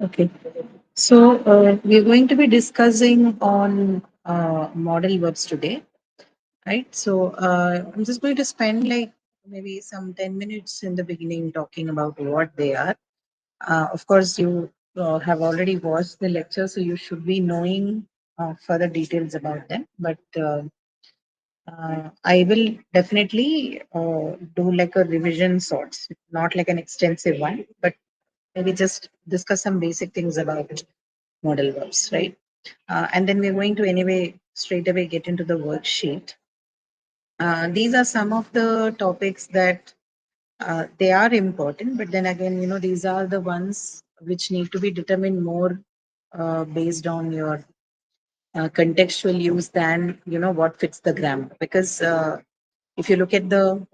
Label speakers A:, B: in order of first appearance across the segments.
A: Okay. So we're going to be discussing on model verbs today, right? So I'm just going to spend like maybe some 10 minutes in the beginning talking about what they are. Of course, you have already watched the lecture, so you should be knowing further details about them. But I will definitely do like a revision sorts, not like an extensive one, but maybe just discuss some basic things about model verbs, right? And then we're going to anyway straight away get into the worksheet. These are some of the topics that they are important, but then again, these are the ones which need to be determined more based on your contextual use than what fits the grammar. Because if you look at the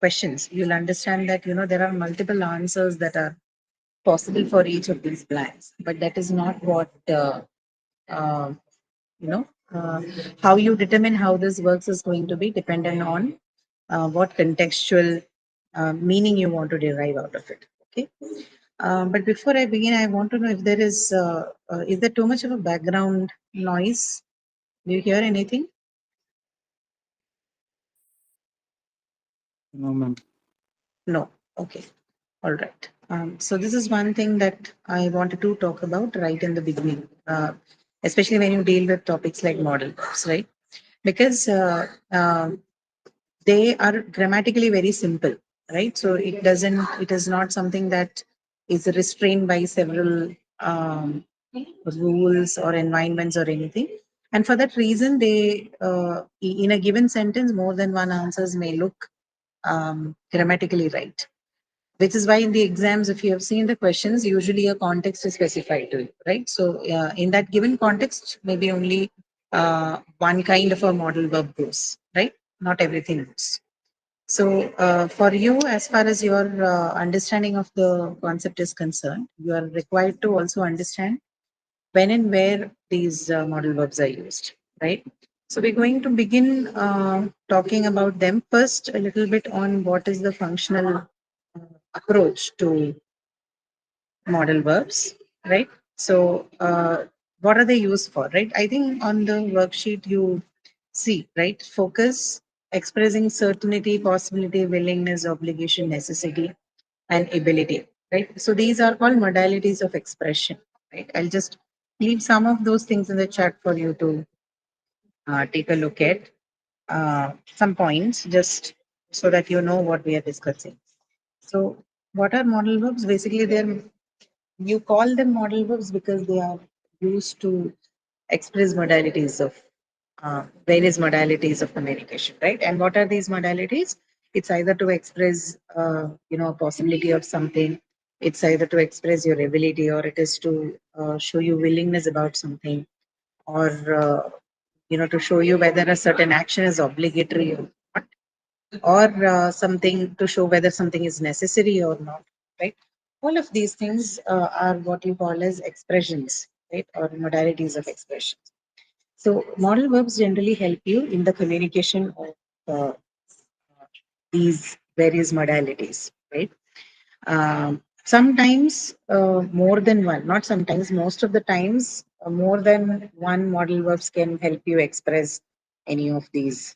A: questions, you'll understand that there are multiple answers that are possible for each of these blanks, but that is not what uh, you know uh, how you determine how this works is going to be dependent on what contextual meaning you want to derive out of it. Okay. But before I begin, I want to know if is there too much of a background noise? Do you hear anything?
B: No, ma'am.
A: No. Okay. All right. So this is one thing that I wanted to talk about right in the beginning, especially when you deal with topics like model verbs, right? Because they are grammatically very simple, right? So it is not something that is restrained by several rules or environments or anything. And for that reason, in a given sentence, more than one answers may look grammatically right, which is why in the exams, if you have seen the questions, usually a context is specified to you, right? So in that given context, maybe only one kind of a model verb goes, right? Not everything goes. So for you, as far as your understanding of the concept is concerned, you are required to also understand when and where these model verbs are used, right? So we're going to begin talking about them first, a little bit on what is the functional approach to model verbs, right? So, what are they used for, right? I think on the worksheet you see, right? Focus, expressing certainty, possibility, willingness, obligation, necessity, and ability, right? So, these are called modalities of expression, right? I'll just leave some of those things in the chat for you to take a look at some points just so that you know what we are discussing. So, what are modal verbs? Basically, they're you call them modal verbs because they are used to express modalities of various modalities of communication, right? And what are these modalities? It's either to express, a possibility of something. It's either to express your ability, or it is to show you willingness about something, or to show you whether a certain action is obligatory or not, or something to show whether something is necessary or not, right? All of these things are what you call as expressions, right, or modalities of expression. So modal verbs generally help you in the communication of these various modalities, right? Sometimes more than one, not sometimes, most of the times, more than one modal verbs can help you express any of these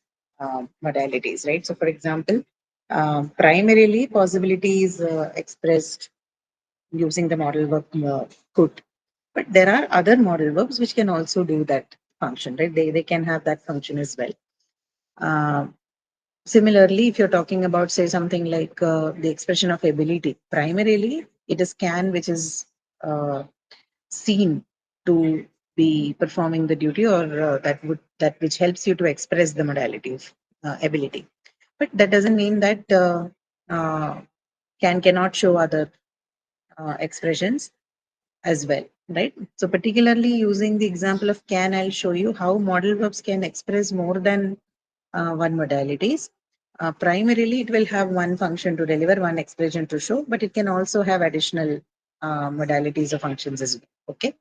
A: modalities, right? So, for example, primarily possibility is expressed using the modal verb could, but there are other modal verbs which can also do that function, right? They can have that function as well. Uh, Similarly, if you're talking about, say, something like the expression of ability, primarily it is can which is uh, seen to be performing the duty, or that which helps you to express the modality of ability. But that doesn't mean that uh, cannot show other expressions as well, right? So particularly using the example of can, I'll show you how modal verbs can express more than one modalities. Primarily, it will have one function to deliver, one expression to show, but it can also have additional modalities or functions as well. Okay,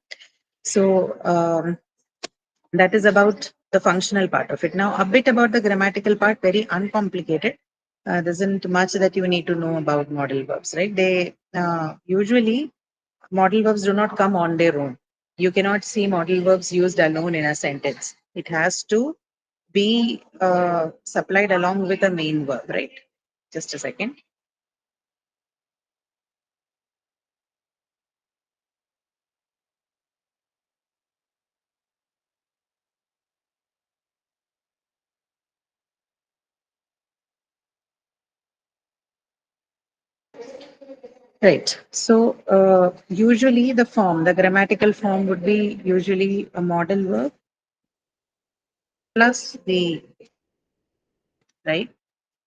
A: so that is about the functional part of it. Now, a bit about the grammatical part, very uncomplicated. There isn't much that you need to know about modal verbs, right? They usually modal verbs do not come on their own. You cannot see modal verbs used alone in a sentence. It has to be supplied along with a main verb, right? Just a second. Right. So usually the form, the grammatical form would be usually a modal verb plus the right.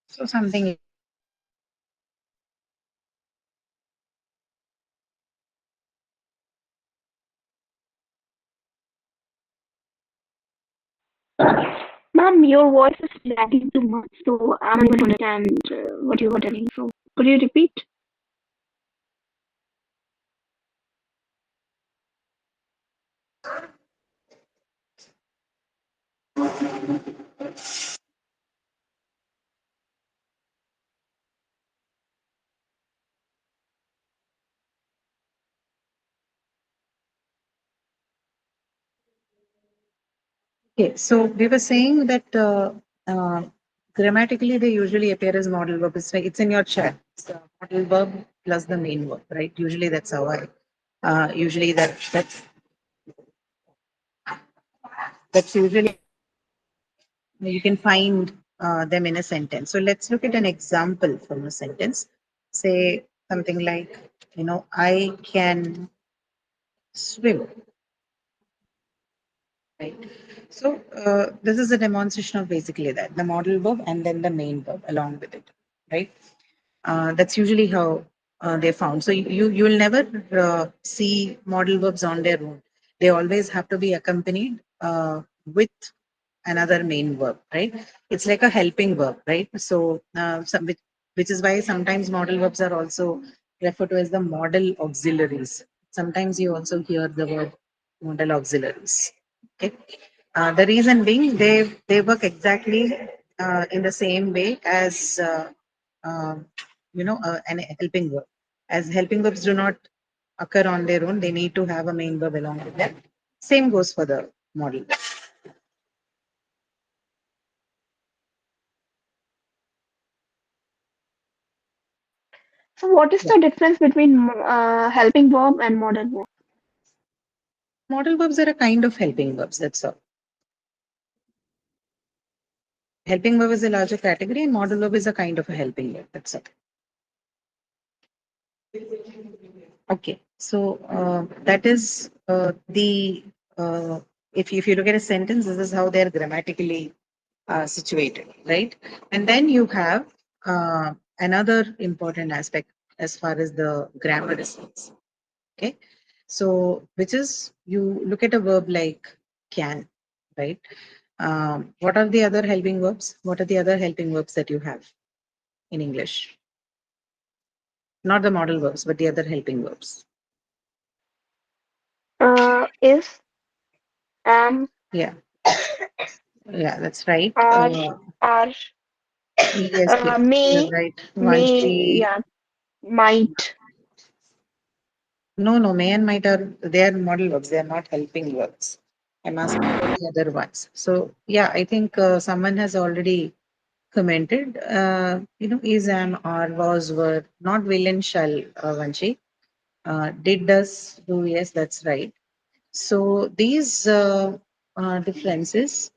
A: So something.
B: Ma'am, your voice is lagging too much, so I'm unable to understand what you were telling. So could you repeat?
A: Okay. So we were saying that uh, grammatically they usually appear as modal verb. It's in your chat. It's a modal verb plus the main verb, right? Usually that's how I. Usually that's usually you can find them in a sentence. So let's look at an example from a sentence. Say something like, I can swim. Right. So this is a demonstration of basically that the modal verb and then the main verb along with it. Right. That's usually how they're found. So you will never see modal verbs on their own. They always have to be accompanied with another main verb, right? It's like a helping verb, right? So which is why sometimes modal verbs are also referred to as the modal auxiliaries. Sometimes you also hear the word modal auxiliaries. Okay. The reason being they work exactly in the same way as uh, an helping verb. As helping verbs do not occur on their own, they need to have a main verb along with them. Same goes for the modal verb.
B: So what is
A: Yeah.
B: the difference between helping verb and modal verb?
A: Modal verbs are a kind of helping verbs. That's all. Helping verb is a larger category, and modal verb is a kind of a helping verb. That's all. Okay, so that is the if you look at a sentence, this is how they are grammatically situated, right? And then you have another important aspect as far as the grammar is concerned. Okay, so which is you look at a verb like can, right? What are the other helping verbs? What are the other helping verbs that you have in English? Not the modal verbs, but the other helping verbs.
B: Is, am,
A: Yeah, yeah, that's right.
B: are,
A: Yes, yes, you're right. Vanshi.
B: yeah, might.
A: No, no, may and might are they are modal verbs. They are not helping verbs. I'm asking about the other ones. So yeah, I think someone has already commented. Is, am, are, was, were, not will and shall. Vanshi. Did, does, do. Yes, that's right. So these differences,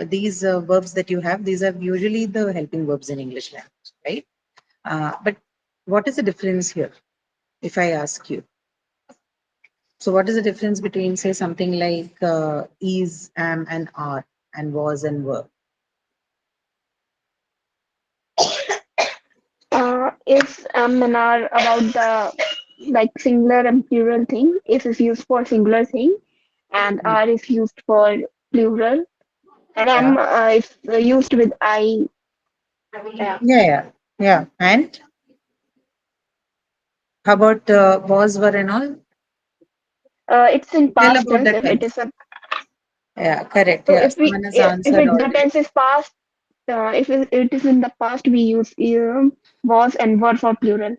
A: these verbs that you have, these are usually the helping verbs in English language, right? But what is the difference here, if I ask you? So what is the difference between, say, something like is, am, and are, and was and were?
B: Is, am, and are about the like singular and plural thing. Is used for singular thing, and
A: Mm.
B: are is used for plural, and
A: Yeah,
B: am is used with I. Yeah.
A: yeah, yeah, yeah. And how about was, were, and all?
B: It's in
A: Tell
B: past
A: about
B: tense
A: the
B: if it
A: tense.
B: is a
A: Yeah, correct.
B: so
A: Yeah,
B: if we
A: someone has
B: if
A: answered
B: it the
A: already.
B: tense is past if it is in the past, we use was and were for plural.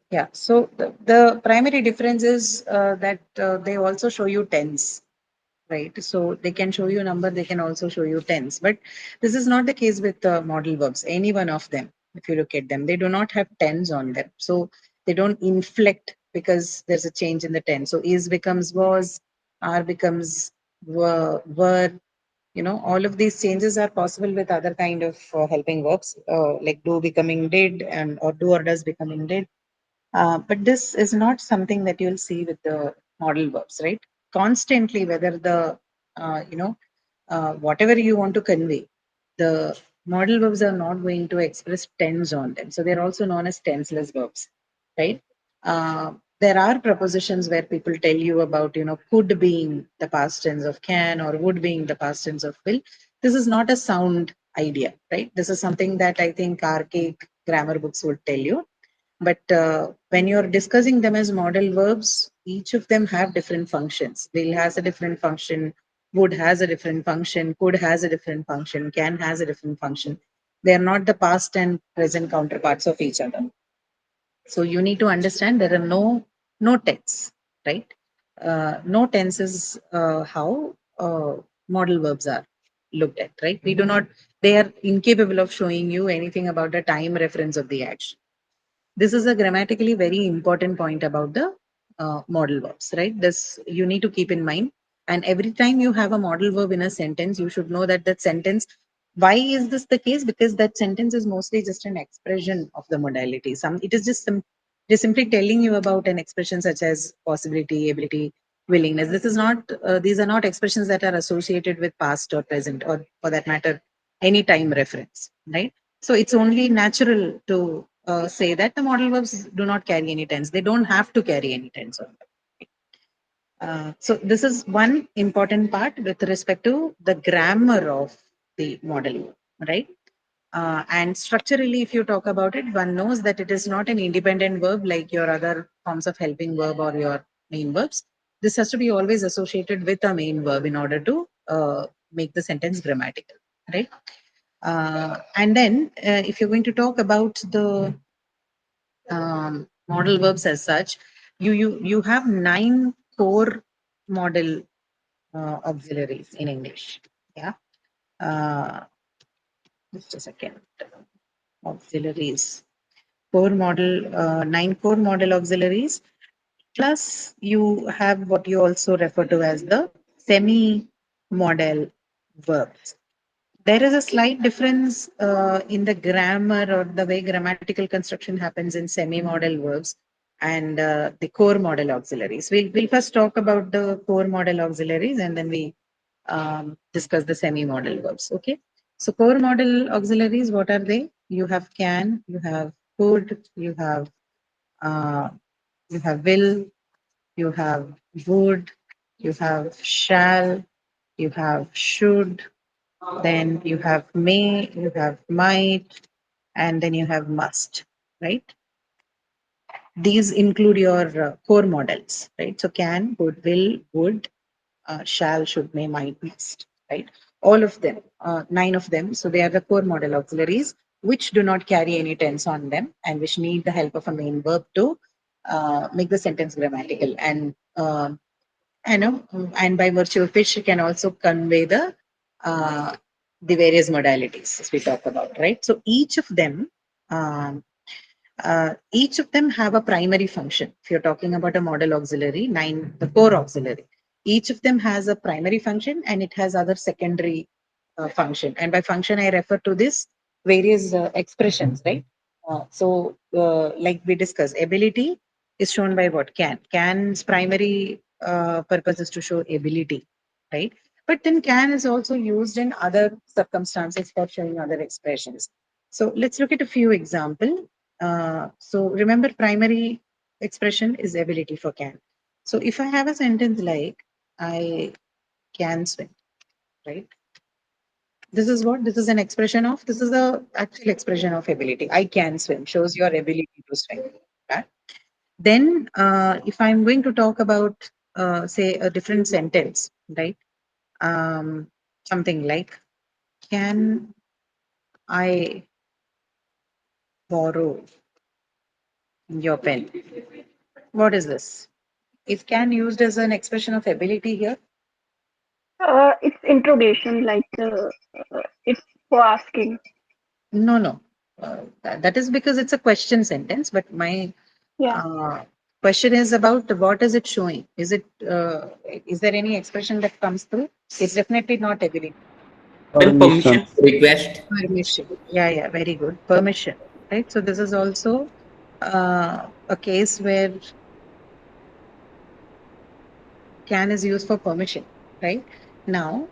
A: Yeah. So the primary difference is that they also show you tens, right? So they can show you number, they can also show you tens. But this is not the case with modal verbs. Any one of them, if you look at them, they do not have tens on them. So they don't inflect because there's a change in the tense. So is becomes was, are becomes were. All of these changes are possible with other kind of helping verbs, like do becoming did, and or do or does becoming did. But this is not something that you'll see with the modal verbs, right? Constantly, whether the, whatever you want to convey, the modal verbs are not going to express tense on them. So they're also known as tenseless verbs, right? There are prepositions where people tell you about, could being the past tense of can or would being the past tense of will. This is not a sound idea, right? This is something that I think archaic grammar books would tell you, but when you're discussing them as modal verbs, each of them have different functions. Will has a different function, would has a different function, could has a different function, can has a different function. They are not the past and present counterparts of each other. So you need to understand there are no tense, right? No tense is how modal verbs are looked at, right? We do not. They are incapable of showing you anything about the time reference of the action. This is a grammatically very important point about the modal verbs, right? This you need to keep in mind. And every time you have a modal verb in a sentence, you should know that that sentence. Why is this the case? Because that sentence is mostly just an expression of the modality. It is just simply telling you about an expression such as possibility, ability, willingness. This is not. These are not expressions that are associated with past or present, or for that matter, any time reference, right? So it's only natural to say that the modal verbs do not carry any tense. They don't have to carry any tense on them. So this is one important part with respect to the grammar of the modal verb, right? And structurally, if you talk about it, one knows that it is not an independent verb like your other forms of helping verb or your main verbs. This has to be always associated with a main verb in order to make the sentence grammatical, right? And then, if you're going to talk about the modal verbs as such, you have 9 core modal auxiliaries in English. Yeah, uh, just a second. Auxiliaries, 9 core model auxiliaries. Plus, you have what you also refer to as the semi-modal verbs. There is a slight difference in the grammar or the way grammatical construction happens in semi-modal verbs and the core model auxiliaries. We'll first talk about the core model auxiliaries and then we discuss the semi-modal verbs. Okay. So core model auxiliaries, what are they? You have can, you have could, uh, you have will, you have would, you have shall, you have should, then you have may, you have might, and then you have must, right? These include your core models, right? So can, will, would, shall, should, may, might, must, right? All of them, 9 of them. So they are the core model auxiliaries, which do not carry any tense on them and which need the help of a main verb to make the sentence grammatical. And by virtue of which, you can also convey uh, the various modalities as we talk about, right? So um, each of them have a primary function. If you're talking about a model auxiliary, the core auxiliary, each of them has a primary function and it has other secondary function. And by function, I refer to this various expressions, right? Like we discussed, ability is shown by what? Can. Can's primary purpose is to show ability, right? But then can is also used in other circumstances for showing other expressions. So let's look at a few examples. So remember, primary expression is ability for can. So if I have a sentence like, I can swim, right? This is what? This is an expression of, this is the actual expression of ability. I can swim, shows your ability to swim. Right? Then, if I'm going to talk about, say, a different sentence, right? Something like, can I borrow your pen. What is this? Is can used as an expression of ability here?
B: It's interrogation, it's for asking.
A: No, no. That is because it's a question sentence, but my
B: Yeah.
A: uh, question is about what is it showing? Is there any expression that comes through? It's definitely not ability.
C: Then permission request.
A: Permission. Yeah, yeah, very good. Permission, right? So this is also a case where can is used for permission, right? Now,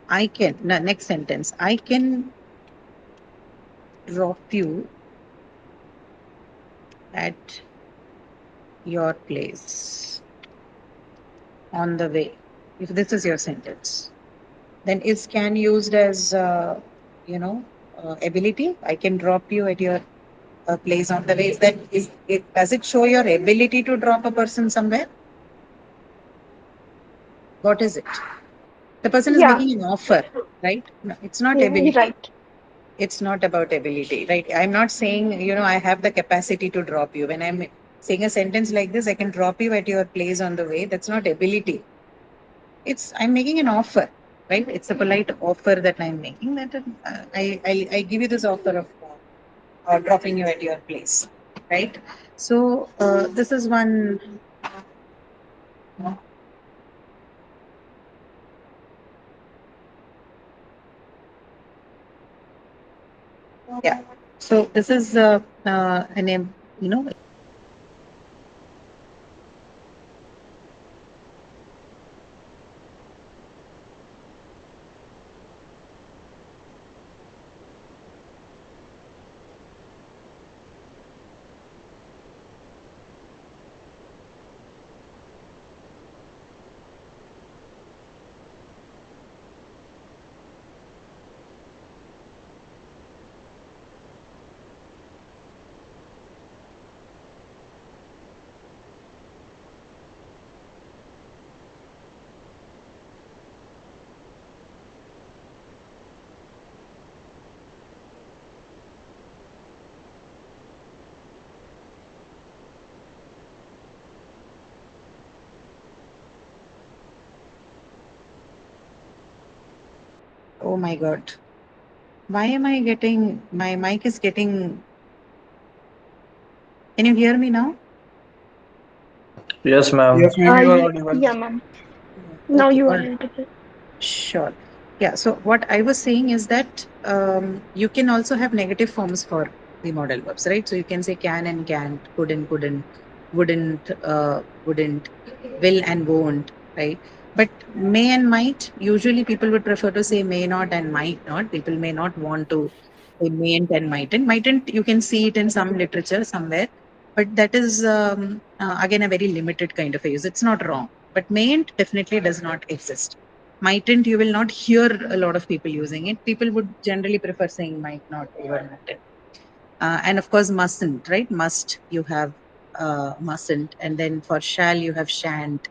A: next sentence, I can drop you at your place on the way. If this is your sentence, then is can used as, ability. I can drop you at your place on the way. Does it show your ability to drop a person somewhere? What is it? The person is
B: Yeah.
A: making an offer, right? No, it's not
B: Yeah, you're
A: ability.
B: right.
A: It's not about ability, right? I'm not saying, I have the capacity to drop you. When I'm saying a sentence like this, I can drop you at your place on the way. That's not ability. I'm making an offer, right? It's a polite offer that I'm making. That I give you this offer of dropping you at your place, right? So this is one. Yeah. So this is you know, oh my God. Why am I getting, my mic is getting, can you hear me now?
C: Yes, ma'am.
D: Yes, ma'am, you are audible.
B: Yeah, ma'am. Now
A: Okay,
B: you
A: all
B: are
A: right.
B: audible.
A: Sure. Yeah. So what I was saying is that you can also have negative forms for the modal verbs, right? So you can say can and can't, could and couldn't, wouldn't, will and won't, right? But may and might, usually people would prefer to say may not and might not. People may not want to say mayn't and mightn't. Mightn't, you can see it in some literature somewhere, but that is again a very limited kind of a use. It's not wrong, but mayn't definitely does not exist. Mightn't, you will not hear a lot of people using it. People would generally prefer saying might not over mightn't. And of course, mustn't, right? Must, you have mustn't. And then for shall, you have shan't,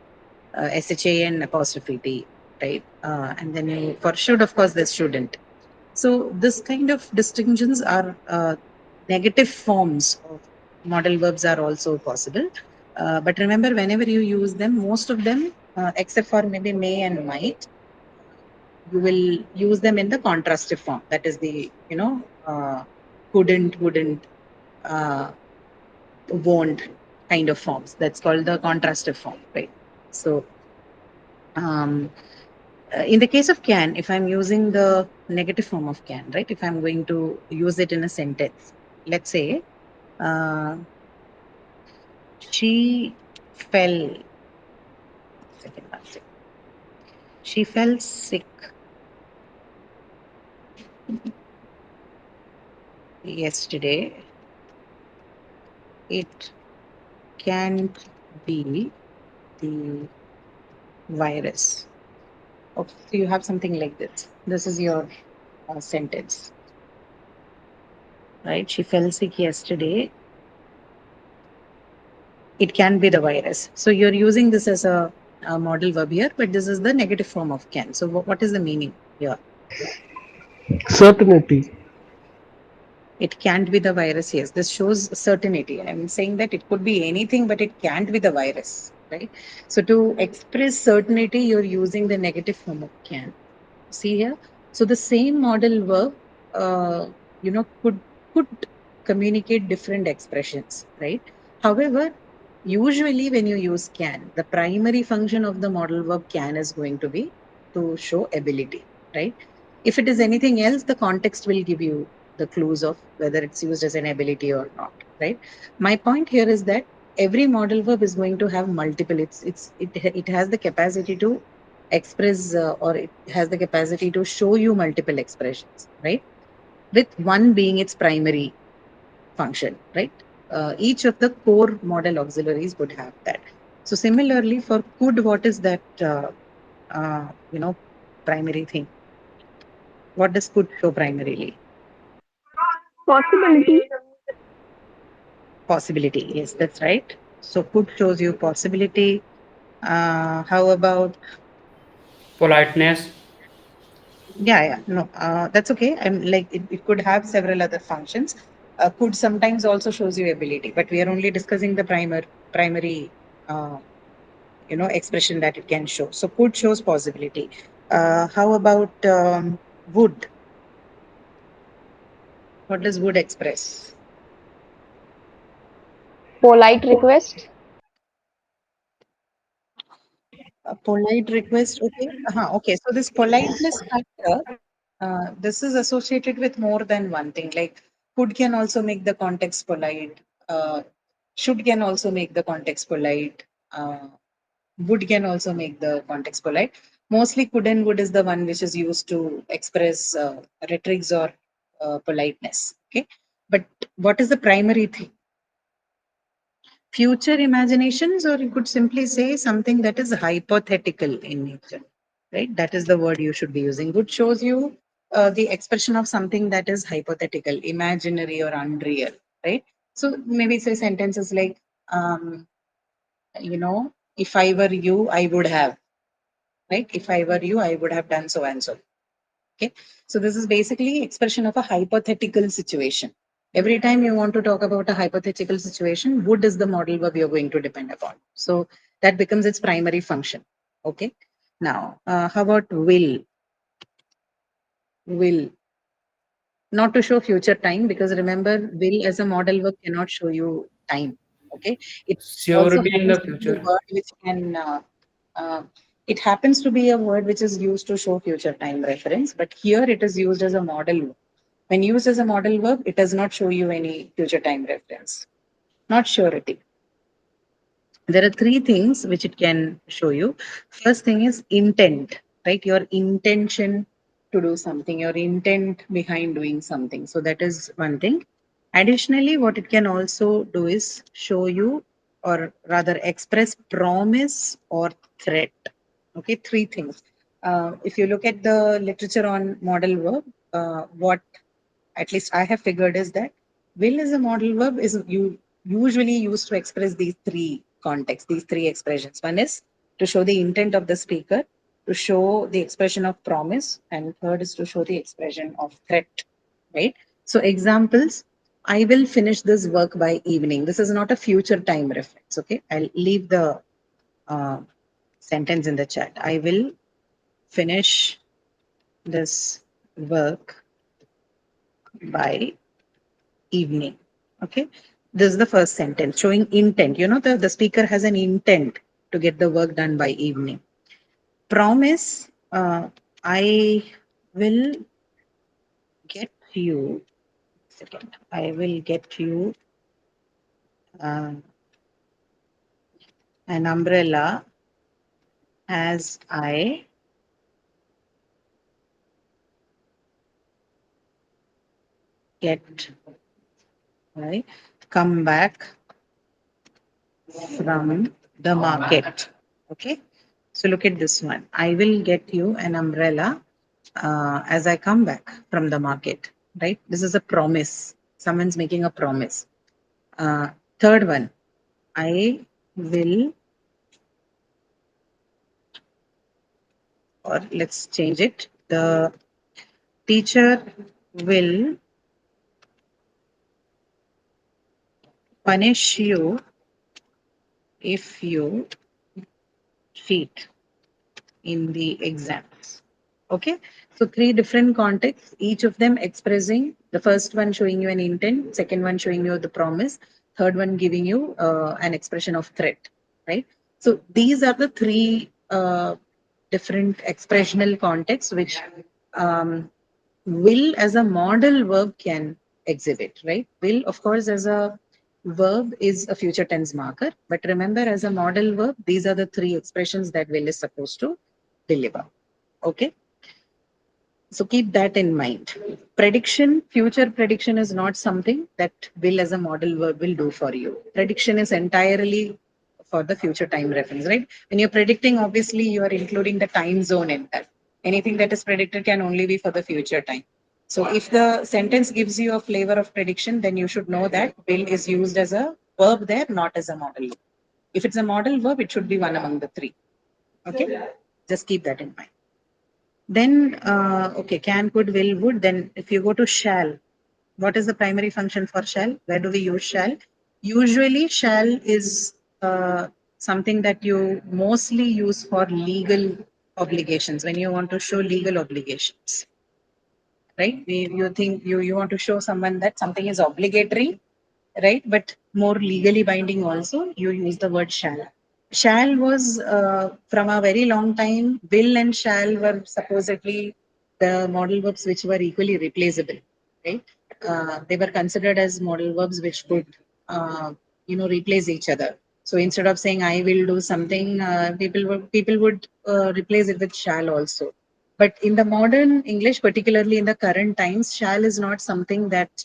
A: shan apostrophe t, right? And then for should, of course, there's shouldn't. So this kind of distinctions are negative forms of modal verbs are also possible. But remember, whenever you use them, most of them, except for maybe may and might, you will use them in the contrastive form. That is the, couldn't, wouldn't, uh, won't kind of forms. That's called the contrastive form, right? So, um, in the case of can, if I'm using the negative form of can, right? If I'm going to use it in a sentence, let's say, uh, she fell, second last, she fell sick yesterday. It can't be the virus. Okay, so you have something like this. This is your sentence, right? She fell sick yesterday. It can be the virus. So you're using this as a model verb here, but this is the negative form of can. So what is the meaning here?
D: Certainty.
A: It can't be the virus. Yes, this shows certainty. I'm saying that it could be anything, but it can't be the virus, right? So to express certainty, you're using the negative form of can. See here. So the same model verb, could communicate different expressions, right? However, usually when you use can, the primary function of the model verb can is going to be to show ability, right? If it is anything else, the context will give you the clues of whether it's used as an ability or not, right? My point here is that every model verb is going to have multiple. It has the capacity to express or it has the capacity to show you multiple expressions, right? With one being its primary function, right? Each of the core model auxiliaries would have that. So similarly for could, what is that, primary thing? What does could show primarily?
B: Possibility.
A: Possibility. Yes, that's right. So could shows you possibility. How about,
C: Politeness.
A: yeah, no, that's okay. I'm like, it could have several other functions. Could sometimes also shows you ability, but we are only discussing the primary, uh, expression that it can show. So could shows possibility. How about would? What does would express?
B: Polite request.
A: A polite request. Okay. Okay. So this politeness factor, this is associated with more than one thing. Like could can also make the context polite. Should can also make the context polite. Would can also make the context polite. Mostly could and would is the one which is used to express rhetorics or politeness. Okay. But what is the primary thing? Future imaginations, or you could simply say something that is hypothetical in nature, right? That is the word you should be using. Would shows you the expression of something that is hypothetical, imaginary, or unreal, right? So maybe say sentences like, if I were you, I would have, right? If I were you, I would have done so and so. Okay. So this is basically expression of a hypothetical situation. Every time you want to talk about a hypothetical situation, would is the model verb you're going to depend upon. So that becomes its primary function. Okay. Now, how about will? Will. Not to show future time, because remember, will as a model verb cannot show you time. Okay. It also
C: Surety in
A: happens
C: the
A: to be a
C: future.
A: word which can, it happens to be a word which is used to show future time reference, but here it is used as a model verb. When used as a model verb, it does not show you any future time reference, not surety. There are three things which it can show you. First thing is intent, right? Your intention to do something, your intent behind doing something. So that is one thing. Additionally, what it can also do is show you, or rather express promise or threat. Okay, three things. If you look at the literature on model verb, what at least I have figured is that will as a model verb is you usually used to express these three contexts, these three expressions. One is to show the intent of the speaker, to show the expression of promise, and third is to show the expression of threat, right? So examples, I will finish this work by evening. This is not a future time reference, okay? I'll leave the uh, sentence in the chat. I will finish this work by evening. Okay. This is the first sentence showing intent. The speaker has an intent to get the work done by evening. Promise, I will get you, second, I will get you uh, an umbrella as I get, I come back from the market. Okay. So look at this one. I will get you an umbrella as I come back from the market. Right. This is a promise. Someone's making a promise. Third one. I will, or let's change it. The teacher will punish you if you cheat in the exams. Okay, so three different contexts, each of them expressing the first one showing you an intent, second one showing you the promise, third one giving you an expression of threat, right? So these are the three different expressional contexts which will as a modal verb can exhibit, right? Will, of course, as a verb is a future tense marker, but remember as a modal verb, these are the three expressions that will is supposed to deliver. Okay. So keep that in mind. Prediction, future prediction is not something that will as a modal verb will do for you. Prediction is entirely for the future time reference, right? When you're predicting, obviously you are including the time zone in that. Anything that is predicted can only be for the future time. So if the sentence gives you a flavor of prediction, then you should know that will is used as a verb there, not as a modal. If it's a modal verb, it should be one among the three. Okay, just keep that in mind. Then, okay, can, could, will, would. Then if you go to shall, what is the primary function for shall? Where do we use shall? Usually shall is something that you mostly use for legal obligations, when you want to show legal obligations, right? You think you want to show someone that something is obligatory, right? But more legally binding also, you use the word shall. Shall was from a very long time, will and shall were supposedly the modal verbs which were equally replaceable, right? They were considered as modal verbs which could, replace each other. So instead of saying I will do something, people would replace it with shall also. But in the modern English, particularly in the current times, shall is not something that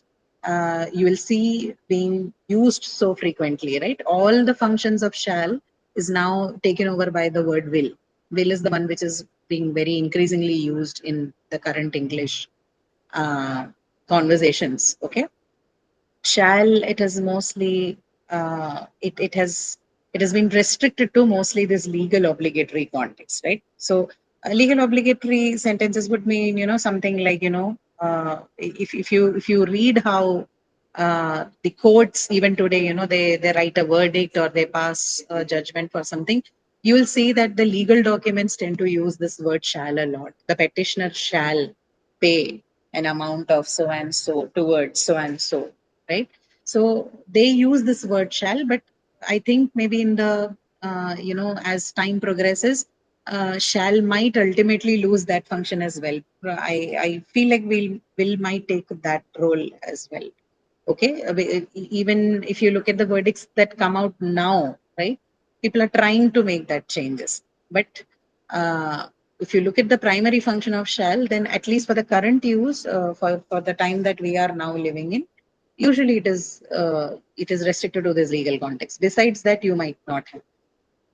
A: you will see being used so frequently, right? All the functions of shall is now taken over by the word will. Will is the one which is being very increasingly used in the current English uh, conversations. Okay, shall, it has mostly it has been restricted to mostly this legal obligatory context, right? So legal obligatory sentences would mean, something like, if you read how the courts even today, they write a verdict or they pass a judgment for something, you will see that the legal documents tend to use this word shall a lot. The petitioner shall pay an amount of so and so towards so and so, right? So they use this word shall, but I think maybe in the as time progresses, shall might ultimately lose that function as well. I feel like will might take that role as well. Okay, even if you look at the verdicts that come out now, right? People are trying to make that changes, but if you look at the primary function of shall, then at least for the current use, for the time that we are now living in, usually it is restricted to this legal context. Besides that, you might not have.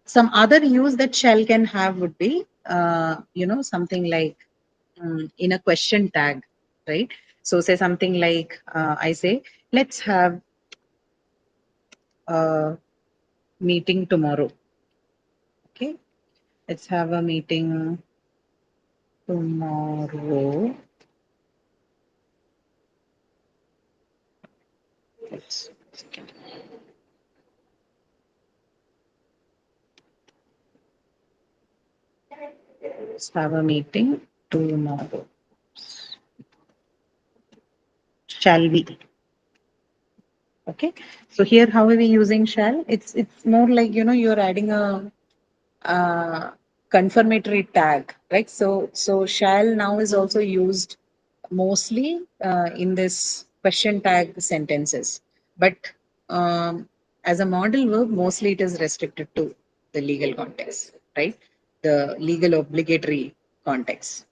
A: Some other use that shall can have would be something like in a question tag, right? So say something like I say, let's have a meeting tomorrow. Okay, let's have a meeting tomorrow. Let's have a meeting tomorrow. Shall we? Okay. So here, how are we using shall? It's more like, you're adding a confirmatory tag, right? So shall now is also used mostly in this question tag sentences, but as a modal verb, mostly it is restricted to the legal context, right? The legal obligatory context.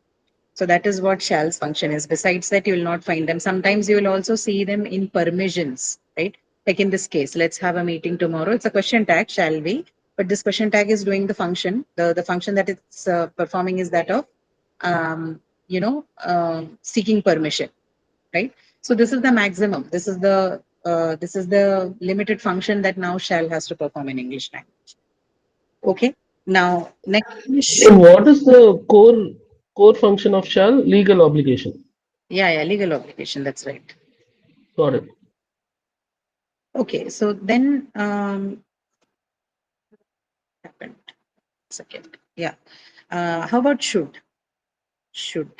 A: So that is what shall's function is. Besides that, you will not find them. Sometimes you will also see them in permissions, right? Like in this case, let's have a meeting tomorrow. It's a question tag, shall we? But this question tag is doing the function. The function that it's performing is that of, seeking permission, right? So this is the maximum. This is the limited function that now shall has to perform in English language. Okay. Now, next.
D: So what is the core function of shall? Legal obligation.
A: Yeah, legal obligation. That's right.
D: Sorry.
A: Okay, so then happened. Second. Yeah. How about should? Should.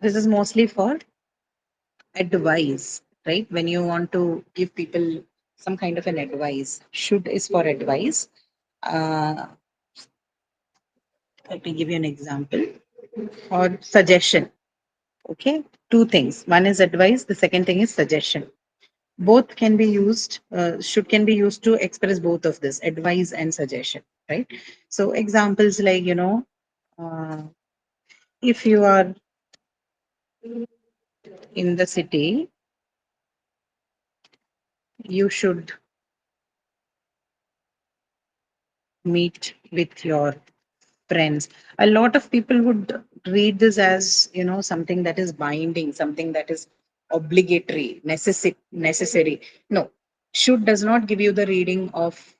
A: This is mostly for advice, right? When you want to give people some kind of an advice, should is for advice. Uh, Let me give you an example or suggestion. Okay, two things. One is advice. The second thing is suggestion. Both can be used. Should can be used to express both of this, advice and suggestion, right? So examples like if you are in the city, you should meet with your friends. A lot of people would read this as something that is binding, something that is obligatory, necessary. No, should does not give you the reading of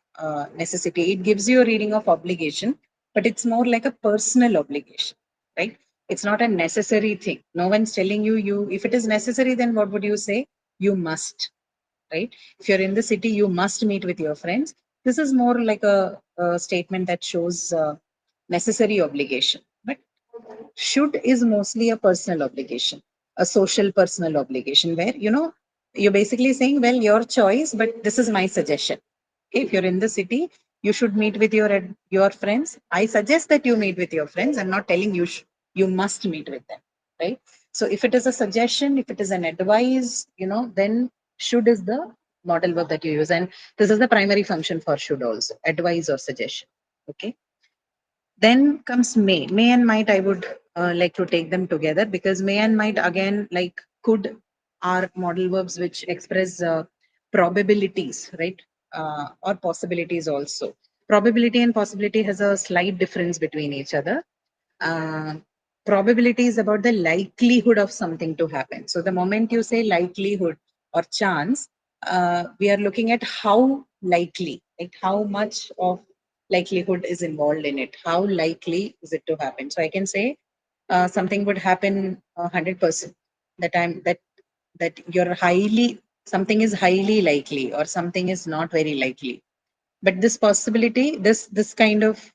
A: necessity. It gives you a reading of obligation, but it's more like a personal obligation, right? It's not a necessary thing. No one's telling you if it is necessary, then what would you say? You must, right? If you're in the city, you must meet with your friends. This is more like a statement that shows necessary obligation. But should is mostly a personal obligation, a social personal obligation, where you're basically saying, well, your choice, but this is my suggestion. If you're in the city, you should meet with your friends. I suggest that you meet with your friends. I'm not telling you you must meet with them, right? So if it is a suggestion, if it is an advice, then should is the modal verb that you use, and this is the primary function for should also, advice or suggestion. Okay. Then comes may. May and might, I would like to take them together, because may and might, again, like could, are modal verbs which express probabilities, right? Or possibilities also. Probability and possibility has a slight difference between each other. Uh, Probability is about the likelihood of something to happen. So the moment you say likelihood or chance, we are looking at how likely, like how much of likelihood is involved in it. How likely is it to happen? So I can say something would happen 100%. That you're highly, something is highly likely or something is not very likely. But this possibility, this kind of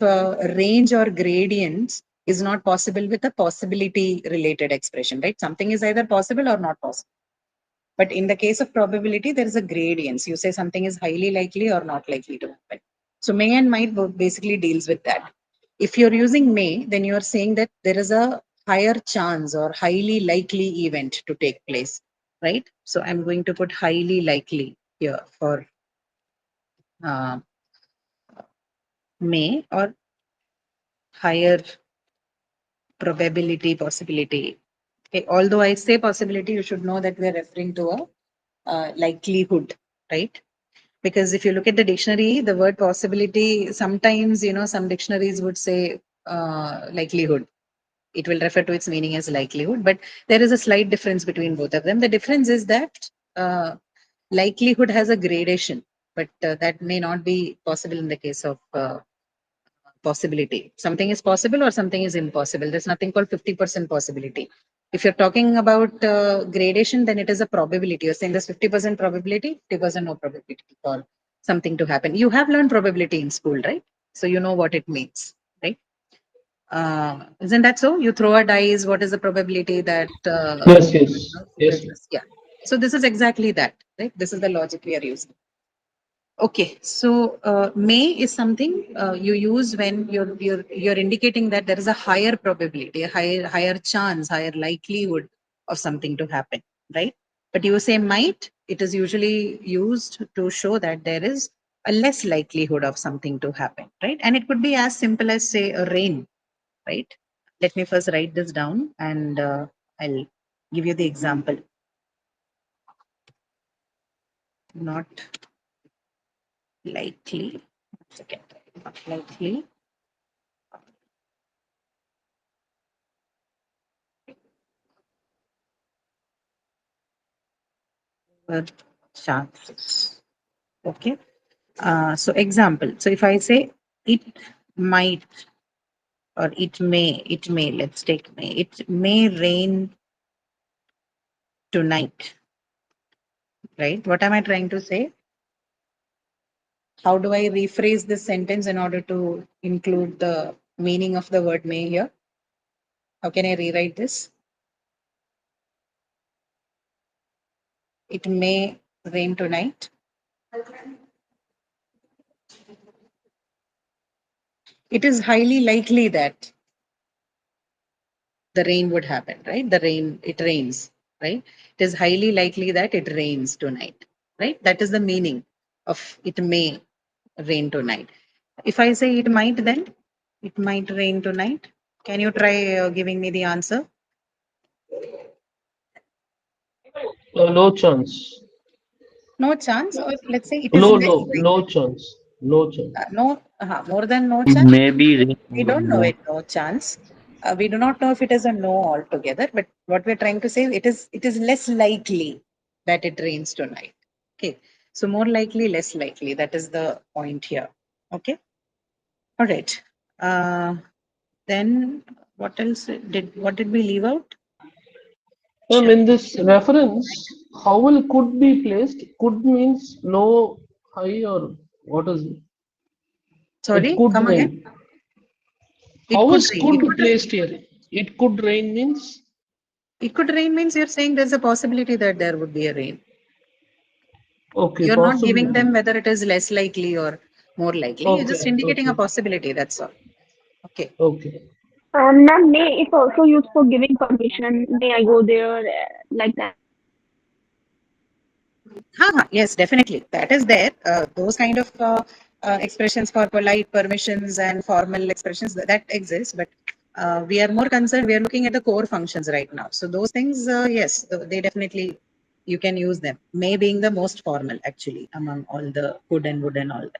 A: range or gradients is not possible with a possibility related expression, right? Something is either possible or not possible. But in the case of probability, there is a gradients. You say something is highly likely or not likely to happen. So may and might basically deals with that. If you're using may, then you're saying that there is a higher chance or highly likely event to take place, right? So I'm going to put highly likely here for uh, may, or higher probability, possibility. Okay. Although I say possibility, you should know that we're referring to a likelihood, right? Because if you look at the dictionary, the word possibility, sometimes, some dictionaries would say likelihood. It will refer to its meaning as likelihood, but there is a slight difference between both of them. The difference is that likelihood has a gradation, but that may not be possible in the case of possibility. Something is possible or something is impossible. There's nothing called 50% possibility. If you're talking about gradation, then it is a probability. You're saying there's 50% probability, 50% no probability for something to happen. You have learned probability in school, right? So you know what it means, right? Isn't that so? You throw a dice, what is the probability that
D: Yes, yes, yes.
A: yeah. So this is exactly that, right? This is the logic we are using. Okay, so may is something you use when you're indicating that there is a higher probability, a higher chance, higher likelihood of something to happen, right? But you say might, it is usually used to show that there is a less likelihood of something to happen, right? And it could be as simple as, say, a rain, right? Let me first write this down, and I'll give you the example. Not likely. Second, not likely. Chances. Okay. So example. So if I say it might or it may, let's take may, it may rain tonight, right? What am I trying to say? How do I rephrase this sentence in order to include the meaning of the word may here? How can I rewrite this? It may rain tonight. It is highly likely that the rain would happen, right? It rains, right? It is highly likely that it rains tonight, right? That is the meaning of it may rain tonight. If I say it might, then it might rain tonight. Can you try giving me the answer?
D: No chance.
A: No chance, or let's say it is
D: No,
A: less
D: no, no
A: likely.
D: chance. No chance.
A: No, more than no
E: It
A: chance.
E: may be rain
A: We
E: more
A: don't know
E: more.
A: it. No chance. We do not know if it is a no altogether. But what we're trying to say, it is less likely that it rains tonight. Okay. So more likely, less likely. That is the point here. Okay. All right. Then what else what did we leave out?
D: In this reference, how will could be placed? Could means no high or what is it? It
A: Sorry,
D: could
A: come again.
D: rain.
A: It
D: How
A: could
D: is
A: rain.
D: could placed here? It could rain means
A: It could rain means you're saying there's a possibility that there would be a rain.
D: okay,
A: You're not giving them
D: possibility.
A: whether it is less likely or more likely. You're just
D: Okay,
A: indicating a
D: okay,
A: possibility. That's all. Okay.
D: okay.
B: Ma'am, may is also used for giving permission. May I go there, like that?
A: Yes, definitely. That is there. Those kind of expressions for polite permissions and formal expressions that exist, but we are more concerned. We are looking at the core functions right now. So those things, yes, they definitely you can use them. May being the most formal actually among all the could and would and all that.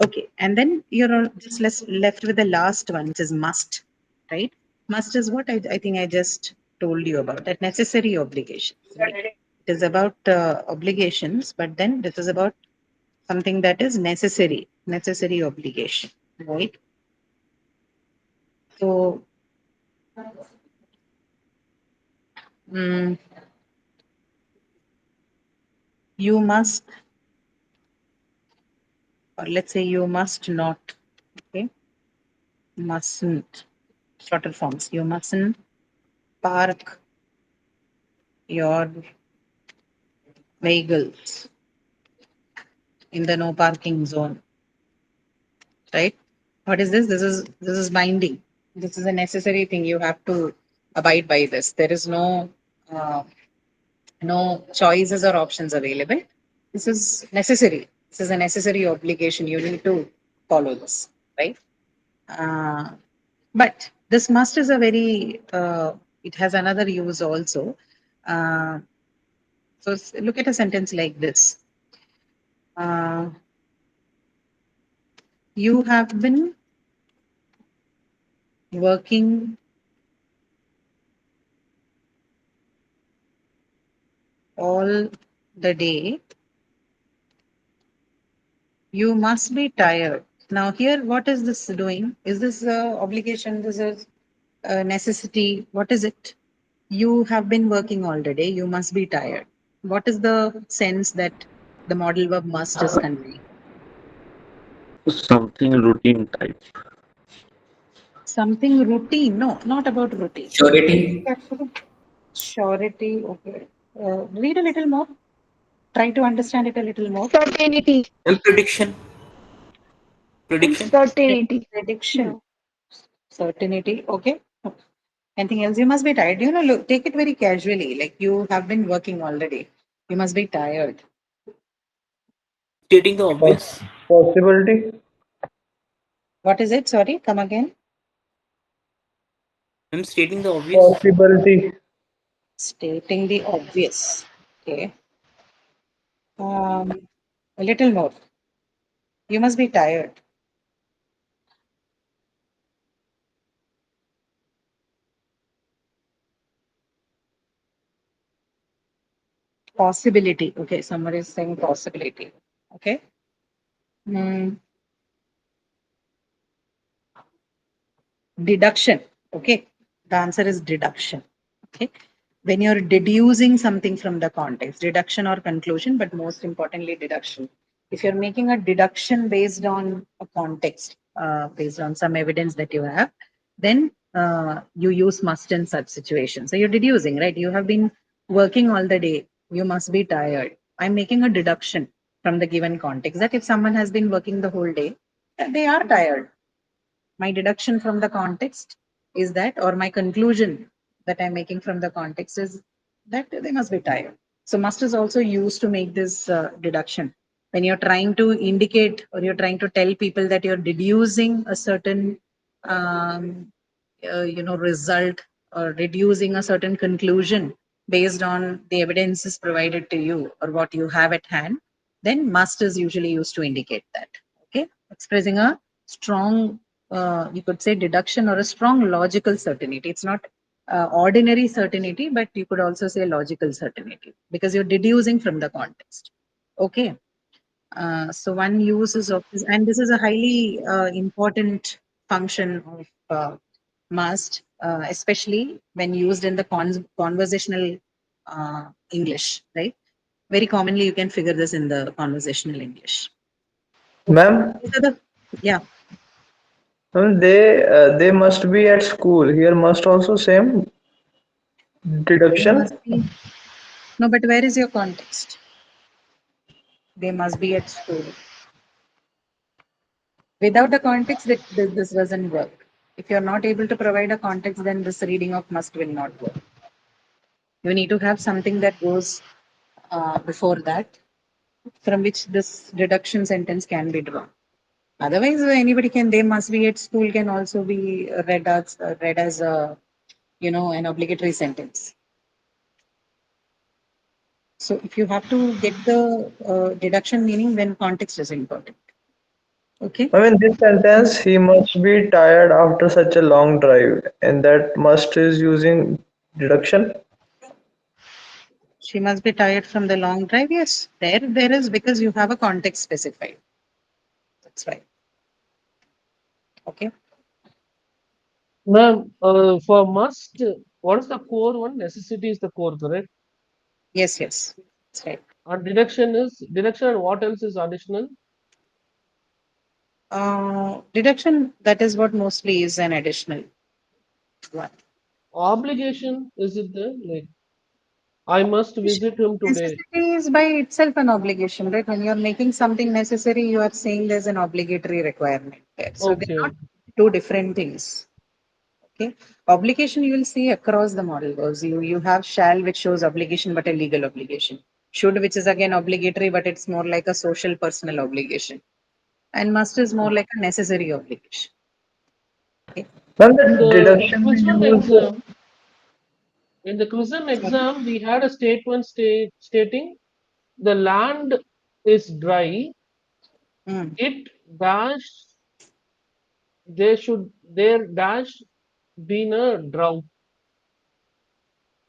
A: Okay, and then you're just left with the last one, which is must, right? Must is what I think I just told you about, that necessary obligation. Right? It is about obligations, but then this is about something that is necessary obligation, right? So, mm, you must, or let's say you must not, okay? Mustn't, shorter forms. You mustn't park your vehicles in the no parking zone, right? What is this? This is binding. This is a necessary thing. You have to abide by this. There is uh, no choices or options available. This is necessary. This is a necessary obligation. You need to follow this, right? Uh, but this must is a very it has another use also. Uh, so look at a sentence like this. Uh, you have been working all the day. You must be tired. Now, here, what is this doing? Is this obligation? This is a necessity? What is it? You have been working all the day. You must be tired. What is the sense that the modal verb must is conveying?
E: Something routine type.
A: Something routine. No, not about routine.
F: Surety,
A: Surety. Okay. Read a little more. Try to understand it a little more.
B: Certainty.
F: and prediction.
B: Certainty.
A: Prediction. Certainty. Okay. Anything else? You must be tired. Look, take it very casually. Like you have been working all the day. You must be tired.
F: Stating the obvious.
G: Possibility.
A: What is it? Sorry, come again.
F: I'm stating the obvious.
G: Possibility.
A: Stating the obvious. Okay. Um, a little more. You must be tired. Possibility. Okay, somebody is saying possibility. Okay. Hmm. deduction. Okay. The answer is deduction. Okay. When you're deducing something from the context, deduction or conclusion, but most importantly, deduction. If you're making a deduction based on a context, based on some evidence that you have, then you use must in such situations. So you're deducing, right? You have been working all the day. You must be tired. I'm making a deduction from the given context that if someone has been working the whole day, they are tired. My deduction from the context is that, or my conclusion that I'm making from the context is that they must be tired. So must is also used to make this deduction. When you're trying to indicate or you're trying to tell people that you're deducing a certain, result or reducing a certain conclusion based on the evidences provided to you or what you have at hand, then must is usually used to indicate that. Okay, expressing a strong, you could say deduction or a strong logical certainty. It's not ordinary certainty, but you could also say logical certainty because you're deducing from the context. Okay. So one uses of this, and this is a highly important function of must, especially when used in the conversational English, right? Very commonly, you can figure this in the conversational English.
E: Ma'am,
A: These are the, yeah,
E: they must be at school. Here must also same
A: they
E: deduction.
A: must be. No, but where is your context? They must be at school. Without the context, this doesn't work. If you're not able to provide a context, then this reading of must will not work. You need to have something that goes before that, from which this deduction sentence can be drawn. Otherwise, anybody can. They must be at school can also be read as a an obligatory sentence. So if you have to get the deduction meaning, then context is important. Okay.
E: I mean, this sentence, he must be tired after such a long drive, and that must is using deduction.
A: She must be tired from the long drive. Yes, there is because you have a context specified. That's right. Okay.
D: Ma'am, for must, what is the core one? Necessity is the core, correct?
A: Yes, yes. That's right.
D: And deduction is deduction, and what else is additional?
A: Deduction, that is what mostly is an additional one.
D: Obligation, is it there? Like, I must visit him today.
A: Necessity is by itself an obligation, right? When you're making something necessary, you are saying there's an obligatory requirement there. So they're
D: Okay.
A: not two different things. Okay. Obligation you will see across the model goes. You have shall, which shows obligation, but a legal obligation. Should, which is again obligatory, but it's more like a social personal obligation. And must is more like a necessary obligation. Okay.
E: Ma'am,
D: In
E: the
D: the
E: deduction we
D: Quizman
E: use.
D: exam, in the Quizman exam, we had a statement stating the land is dry.
A: Mm.
D: It dash there dash been a drought.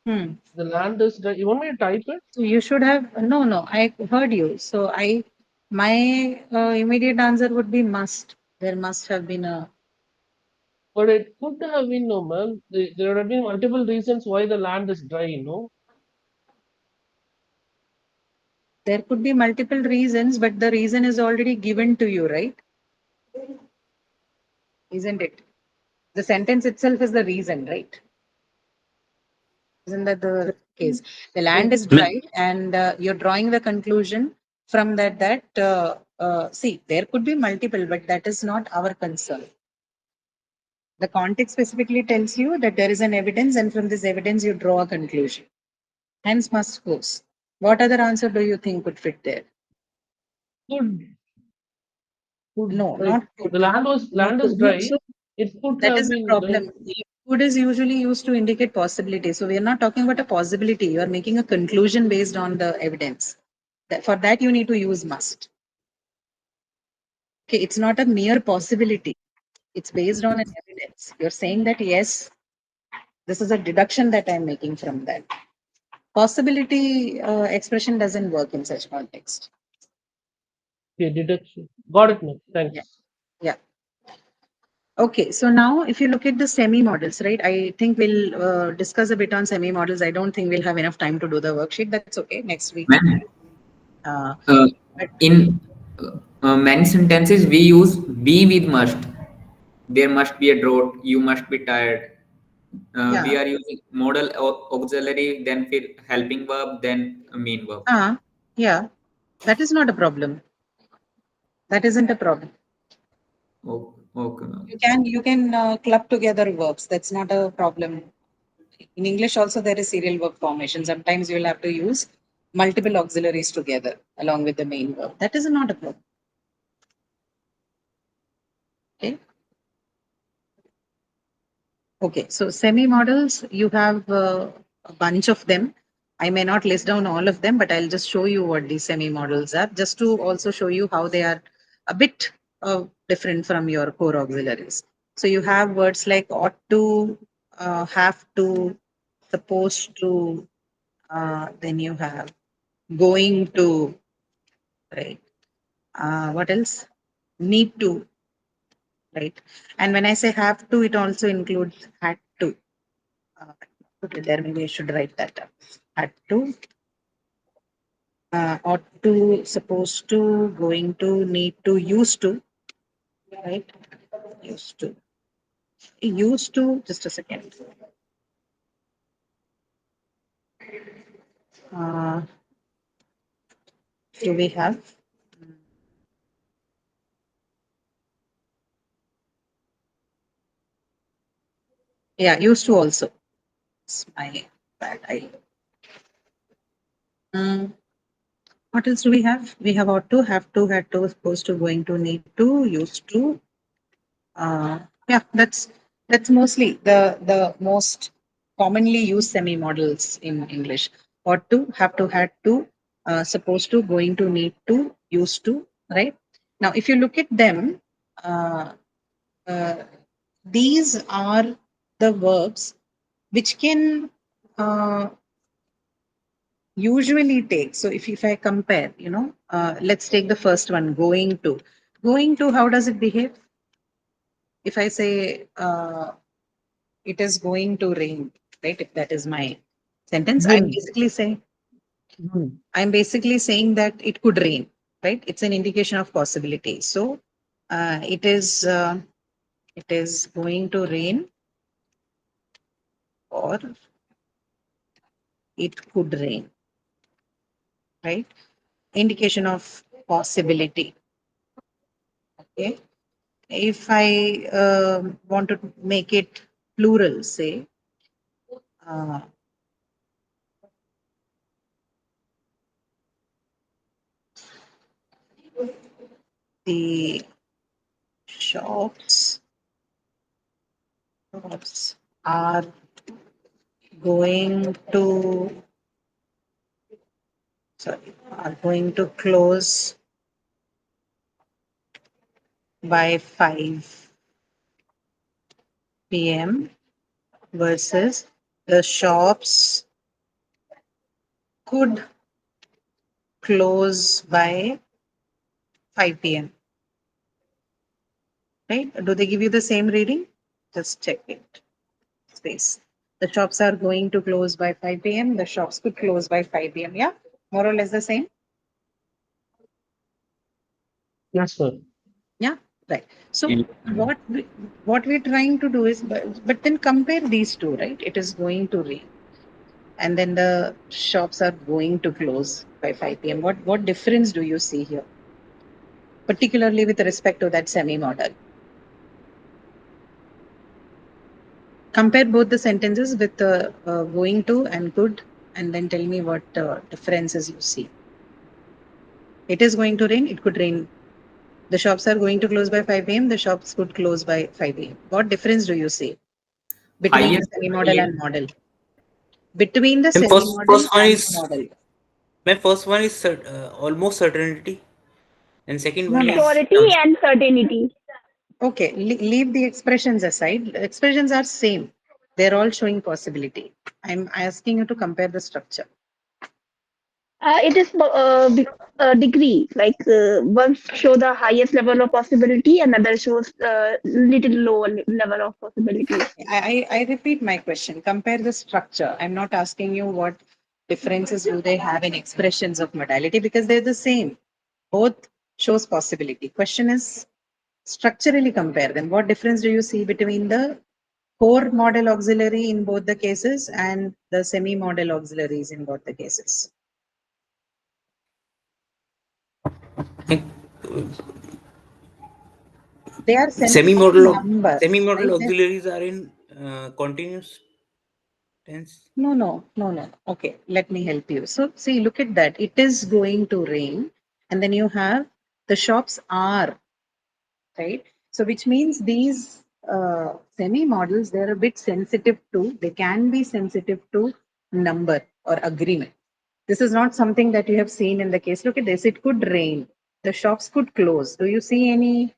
A: Hmm.
D: The land is dry. You want me to type it?
A: So you should have no. I heard you. So my immediate answer would be must. There must have been a.
D: But it could have been no, man. There have been multiple reasons why the land is dry.
A: There could be multiple reasons, but the reason is already given to you, right? Isn't it? The sentence itself is the reason, right? Isn't that the case? The land is dry, and you're drawing the conclusion from that. See, there could be multiple, but that is not our concern. The context specifically tells you that there is an evidence, and from this evidence, you draw a conclusion. Hence, must goes. What other answer do you think would fit there?
D: Could
A: No,
D: like
A: not could.
D: the land is
A: No,
D: dry.
A: so
D: It could
A: that
D: have
A: is the
D: been like
A: problem. Could is usually used to indicate possibility. So we are not talking about a possibility. You are making a conclusion based on the evidence. For that, you need to use must. Okay, it's not a mere possibility. It's based on an evidence. You're saying that yes, this is a deduction that I'm making from that. Possibility expression doesn't work in such context.
D: okay, deduction. Got it, man.
A: Yeah.
D: Thanks.
A: Yeah. Okay, so now if you look at the semi-models, right? I think we'll discuss a bit on semi-models. I don't think we'll have enough time to do the worksheet. That's okay. Next week.
G: Ma'am,
A: Uh,
G: uh,
A: but
G: in many sentences we use be with must. There must be a drought. You must be tired. We
A: yeah,
G: are using modal auxiliary, then helping verb, then a main verb.
A: yeah, that is not a problem. That isn't a problem.
G: Oh, okay, ma'am.
A: You can club together verbs. That's not a problem. In English also there is serial verb formation. Sometimes you will have to use multiple auxiliaries together along with the main verb. That is not a problem. Okay. Okay. So semi-models, you have a bunch of them. I may not list down all of them, but I'll just show you what these semi-models are, just to also show you how they are a bit different from your core auxiliaries. So you have words like ought to, have to, supposed to, then you have going to, right? What else? Need to, right? And when I say have to, it also includes had to. Okay, there maybe I should write that up. Had to, ought to, supposed to, going to, need to, used to, right? Used to. Used to, just a second. Uh, do we have? Yeah, used to also. It's my bad. What else do we have? We have ought to, have to, had to, supposed to, going to, need to, used to. Yeah, that's mostly the most commonly used semi models in English. Ought to, have to, had to, supposed to, going to, need to, used to. Right now, if you look at them, uh, uh, these are the verbs which can usually take. So if I compare, let's take the first one, going to. Going to, how does it behave? If I say it is going to rain, right? If that is my sentence,
D: Will.
A: I'm basically saying that it could rain, right? It's an indication of possibility. So it is going to rain, or it could rain, right? Indication of possibility. Okay. If I want to make it plural, say, uh, the shops are going to, are going to close by 5 p.m. versus the shops could close by 5 p.m. Right? Do they give you the same reading? Just check it. Space. The shops are going to close by 5 p.m. The shops could close by 5 p.m. Yeah, more or less the same.
D: Yes, sir.
A: Yeah, right. So what we're trying to do is, but then compare these two, right? It is going to rain, and then the shops are going to close by 5 p.m. What difference do you see here, particularly with respect to that semi-model? Compare both the sentences with going to and could, and then tell me what differences you see. It is going to rain. It could rain. The shops are going to close by 5 p.m. The shops could close by 5 p.m. What difference do you see between the
G: Highest,
A: semi-model and model? Between the
F: And
A: semi-model and the model.
F: first one is almost certainty, and second
A: No,
F: one
A: no.
F: is
B: Surety and certainty.
A: Okay, leave the expressions aside. The expressions are same. They're all showing possibility. I'm asking you to compare the structure.
B: It is degree, like one show the highest level of possibility, another shows little lower level of possibility.
A: I repeat my question. Compare the structure. I'm not asking you what differences do they have in expressions of modality because they're the same. Both shows possibility. Question is structurally compare them. What difference do you see between the core model auxiliary in both the cases and the semi-model auxiliaries in both the cases?
F: Like,
A: They are sensitive
F: semi-model
A: numbers,
F: semi-model
A: right?
F: auxiliaries are in continuous tense.
A: No. Okay, let me help you. So, see, look at that. It is going to rain, and then you have the shops are, right? So, which means these semi models, they're a bit sensitive to, they can be sensitive to number or agreement. This is not something that you have seen in the case. Look at this, it could rain, the shops could close. Do you see any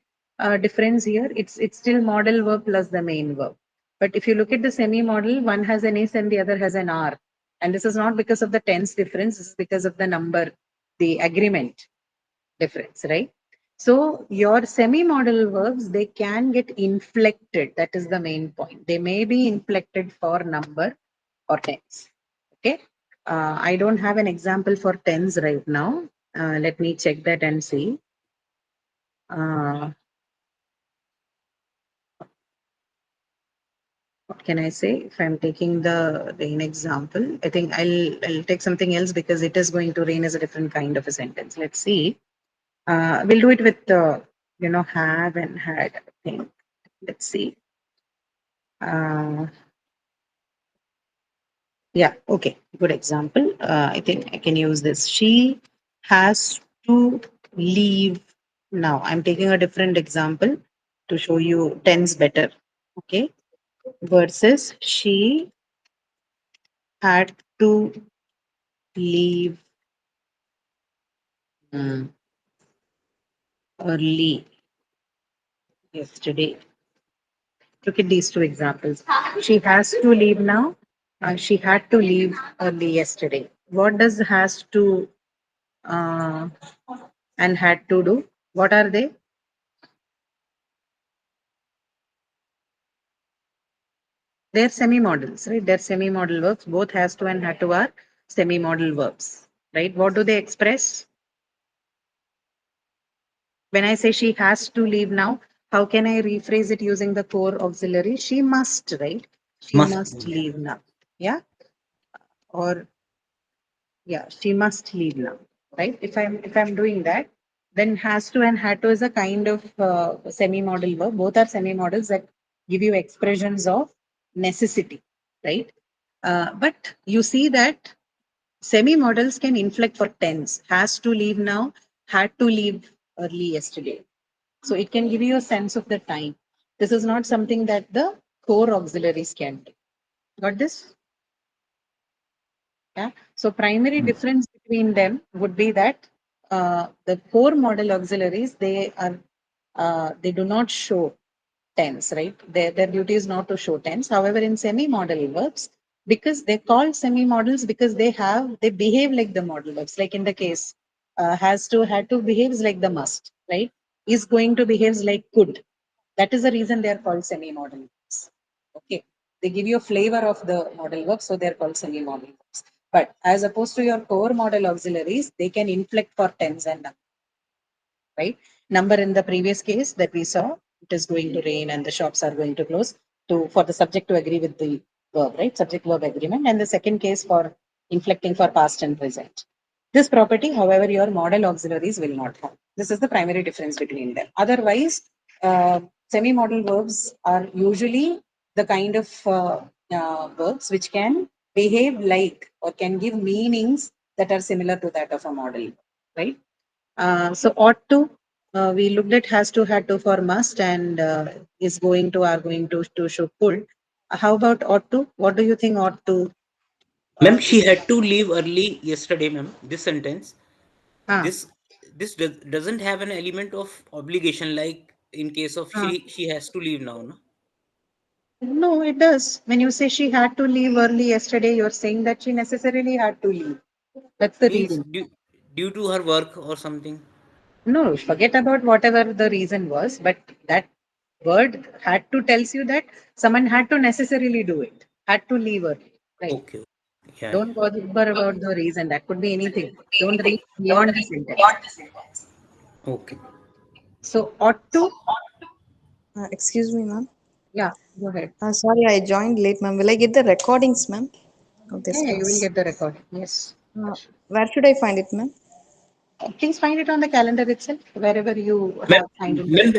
A: difference here? It's still modal verb plus the main verb. But if you look at the semi model, one has an is and the other has an are. And this is not because of the tense difference, this is because of the number, the agreement difference, right? So your semi-modal verbs, they can get inflected. That is the main point. They may be inflected for number or tense. Okay. I don't have an example for tense right now. Let me check that and see. What can I say? If I'm taking the rain example, I think I'll take something else because it is going to rain as a different kind of a sentence. Let's see. We'll do it with have and had thing. Let's see. Yeah, okay, good example. I think I can use this. She has to leave now. I'm taking a different example to show you tense better. Okay, versus she had to leave early yesterday. Look at these two examples. She has to leave now. She had to leave early yesterday. What does has to uh, and had to do? What are they? They're semi-modals, right? They're semi-modal verbs. Both has to and had to are semi-modal verbs, right? What do they express? When I say she has to leave now, how can I rephrase it using the core auxiliary? She must, right? She must leave now. Yeah. Or yeah, she must leave now, right? If I'm doing that, then has to and had to is a kind of semi-modal verb. Both are semi-modals that give you expressions of necessity, right? But you see that semi-modals can inflect for tense. Has to leave now, had to leave early yesterday. So it can give you a sense of the time. This is not something that the core auxiliaries can do. Got this? Yeah. So primary difference between them would be that the core model auxiliaries, they do not show tense, right? Their duty is not to show tense. However, in semi-modal verbs, because they're called semi-modals because they behave like the modal verbs. Like in the case, has to, had to behaves like the must, right? Is going to behaves like could. That is the reason they are called semi-modal verbs. Okay. They give you a flavor of the modal verb, so they're called semi-modal verbs. But as opposed to your core model auxiliaries, they can inflect for tense and number, right? Number in the previous case that we saw, it is going to rain and the shops are going to close for the subject to agree with the verb, right? Subject verb agreement. And the second case for inflecting for past and present. This property, however, your model auxiliaries will not have. This is the primary difference between them. Otherwise, semi-modal verbs are usually the kind of verbs which can behave like or can give meanings that are similar to that of a model, right? So ought to, we looked at has to, had to for must, and is going to, are going to show could. How about ought to? What do you think ought to?
F: Ma'am, she had to leave early yesterday, ma'am. This sentence,
A: Ah,
F: this doesn't have an element of obligation like in case of
A: ah.
F: she has to leave now, no?
A: No, it does. When you say she had to leave early yesterday, you're saying that she necessarily had to leave. That's the
F: Means
A: reading.
F: due to her work or something.
A: No, forget about whatever the reason was, but that word had to tells you that someone had to necessarily do it, had to leave early. Right.
F: Okay. Yeah.
A: Don't bother about the reason. That could be anything. Don't read beyond the sentence.
F: Okay.
A: So ought to,
H: Excuse me, ma'am.
A: yeah, go ahead.
H: Sorry, I joined late, ma'am. Will I get the recordings, ma'am, of this
A: Yeah, you will
H: class?
A: get the record. Yes.
H: Where should I find it, ma'am?
A: Please find it on the calendar itself, wherever you
F: Ma'am,
A: have signed in.
F: ma'am,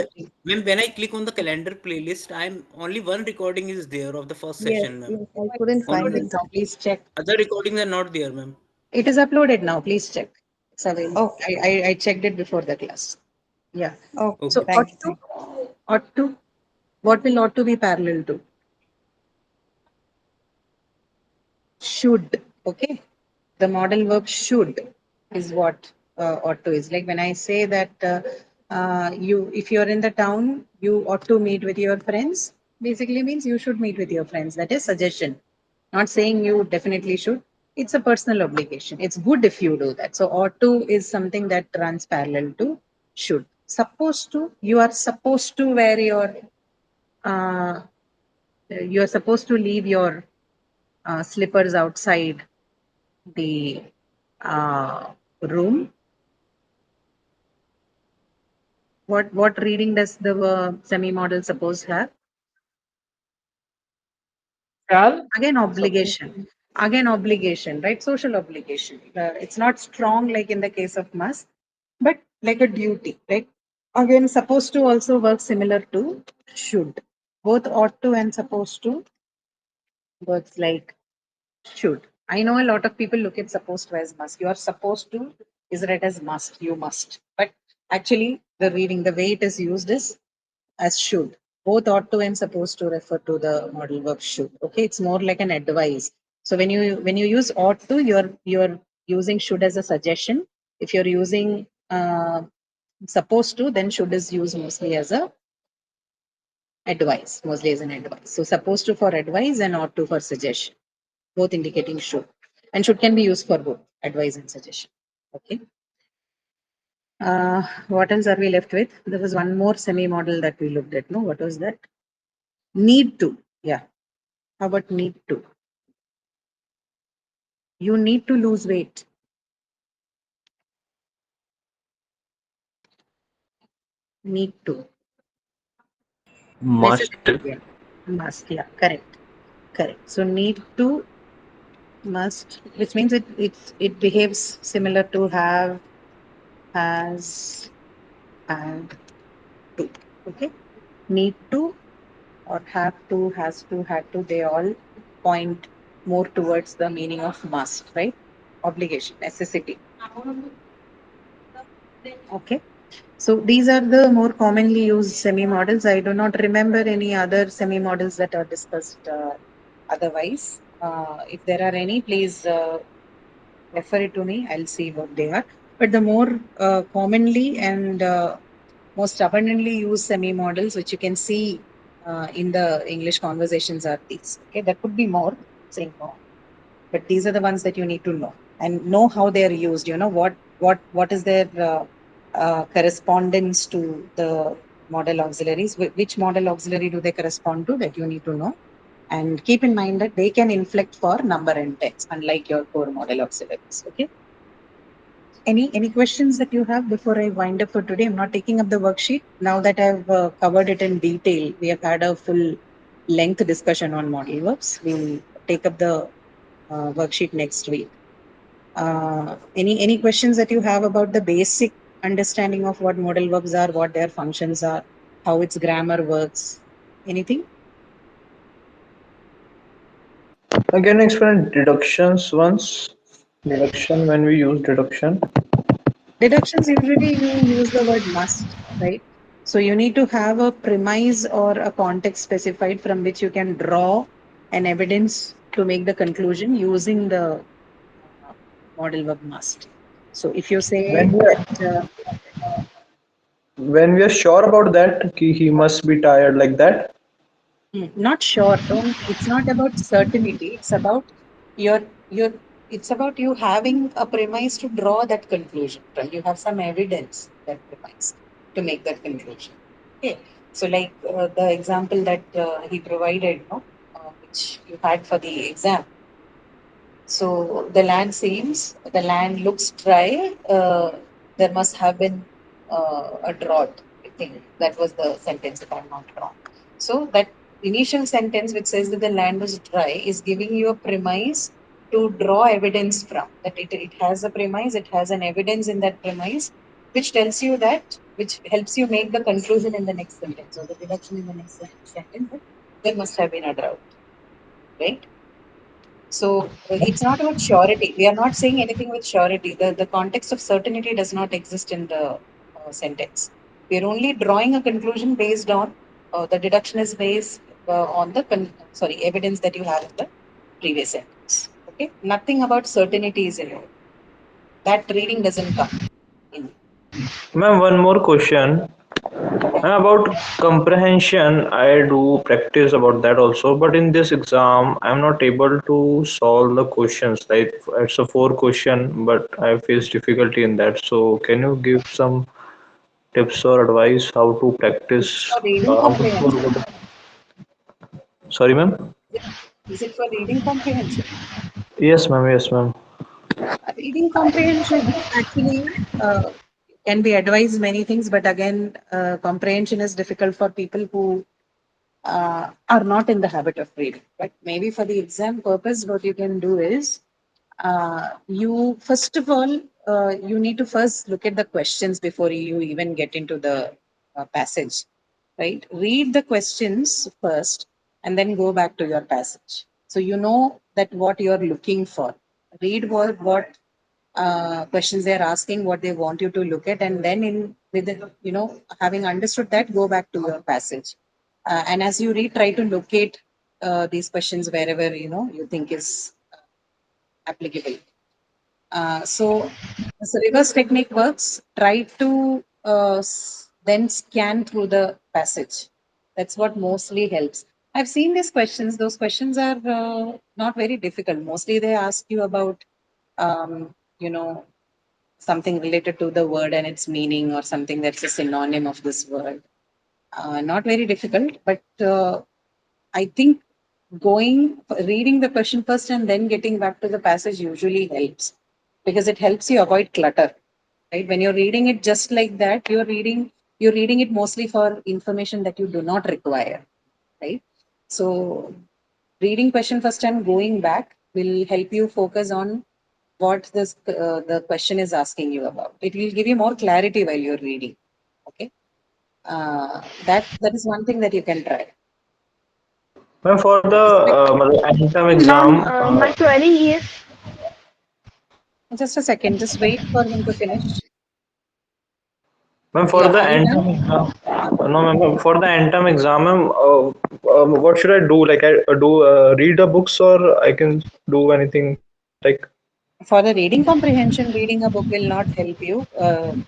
F: ma'am, when I click on the calendar playlist, I'm only one recording is there of the first
H: Yes,
F: session, ma'am.
H: yes, I couldn't find it.
A: Now, please check.
F: Other recordings are not there, ma'am.
A: It is uploaded now. Please check. It's available.
H: Okay,
A: I checked it before the class. Yeah.
H: okay.
A: So
F: Okay.
H: Thank you.
A: ought to, what will ought to be parallel to? Should. Okay. The model verb should is what ought to is. Like when I say that if you're in the town, you ought to meet with your friends, basically means you should meet with your friends. That is suggestion. Not saying you definitely should. It's a personal obligation. It's good if you do that. So ought to is something that runs parallel to should. Supposed to, you are supposed to wear your you're supposed to leave your slippers outside the room. What reading does the semi-modal suppose have?
D: Shall
A: Again, obligation. Again, obligation, right? Social obligation. It's not strong like in the case of must, but like a duty, right? Again, supposed to also work similar to should. Both ought to and supposed to works like should. I know a lot of people look at supposed to as must. You are supposed to is read as must. You must. But actually, the reading, the way it is used is as should. Both ought to and supposed to refer to the modal verb should. Okay, it's more like an advice. So when you use ought to, you're using should as a suggestion. If you're using supposed to, then should is used mostly as a advice, mostly as an advice. So supposed to for advice and ought to for suggestion, both indicating should. And should can be used for both advice and suggestion. Okay. What else are we left with? There was one more semi-model that we looked at. No, what was that? Need to. Yeah. How about need to? You need to lose weight. Need to.
E: Must.
A: Yeah. Must. Yeah. Correct. Correct. So need to, must, which means it behaves similar to have, has, and to. Okay. Need to or have to, has to, had to, they all point more towards the meaning of must, right? Obligation, necessity. Okay. So these are the more commonly used semi-models. I do not remember any other semi-models that are discussed otherwise. If there are any, please refer it to me. I'll see what they are. But the more commonly and most abundantly used semi-models, which you can see in the English conversations, are these. Okay, there could be more, saying more, but these are the ones that you need to know and know how they are used. You know what is their correspondence to the model auxiliaries. Which model auxiliary do they correspond to? That you need to know. And keep in mind that they can inflect for number and tense, unlike your core model auxiliaries. Okay. Any questions that you have before I wind up for today? I'm not taking up the worksheet. Now that I've covered it in detail, we have had a full length discussion on model verbs. We'll take up the worksheet next week. Any questions that you have about the basic understanding of what modal verbs are, what their functions are, how its grammar works? Anything?
E: Again, explain deductions once. Deduction, when we use deduction.
A: Deductions, usually you use the word must, right? So you need to have a premise or a context specified from which you can draw an evidence to make the conclusion using the modal verb must. So if you say
E: When we are,
A: that
E: when we are sure about that, he must be tired like that.
A: not sure, don't, it's not about certainty, it's about your It's about you having a premise to draw that conclusion. Right? You have some evidence that premise to make that conclusion. Okay. So, like the example that he provided, no, which you had for the exam. So the land looks dry. There must have been a drought. I think that was the sentence, if I'm not wrong. So that initial sentence, which says that the land was dry, is giving you a premise to draw evidence from. That it has a premise, it has an evidence in that premise, which tells you that, which helps you make the conclusion in the next sentence, or the deduction in the next sentence, that there must have been a drought, right? So it's not about surety. We are not saying anything with surety. The context of certainty does not exist in the sentence. We are only drawing a conclusion based on the deduction is based on the evidence that you have in the previous sentence. Okay, nothing about certainty is in it. That reading doesn't come in.
E: Ma'am, one more question. About comprehension, I do practice about that also, but in this exam, I'm not able to solve the questions. Like it's a 4 question, but I face difficulty in that. So, can you give some tips or advice how to practice?
A: For reading
E: How to
A: comprehension.
E: solve? Sorry, ma'am.
A: Is it for reading comprehension?
E: Yes, ma'am. Yes, ma'am.
A: Reading comprehension actually can be advised many things, but again, comprehension is difficult for people who are not in the habit of reading. But maybe for the exam purpose, what you can do is you first of all you need to first look at the questions before you even get into the passage, right? Read the questions first, and then go back to your passage. So you know that what you are looking for. Read what questions they are asking, what they want you to look at, and then having understood that, go back to your passage. And as you read, try to locate these questions wherever you think is applicable. So the reverse technique works. Try to then scan through the passage. That's what mostly helps. I've seen these questions. Those questions are not very difficult. Mostly they ask you about, you know, something related to the word and its meaning, or something that's a synonym of this word. Not very difficult, but I think reading the question first and then getting back to the passage usually helps, because it helps you avoid clutter, right? When you're reading it just like that, you're reading it mostly for information that you do not require, right? So reading question first and going back will help you focus on what the question is asking you about. It will give you more clarity while you're reading. Okay, that is one thing that you can try.
E: Ma'am, for the NTEM
B: Ma'am,
E: exam,
B: my query is
A: Just a second, just wait for him to finish.
E: ma'am, for
A: Yeah,
E: the
A: are you
E: NTEM
A: done?
E: exam, no, ma'am, for the NTEM exam, ma'am, what should I do? Like, I do read the books, or I can do anything like?
A: For the reading comprehension, reading a book will not help you,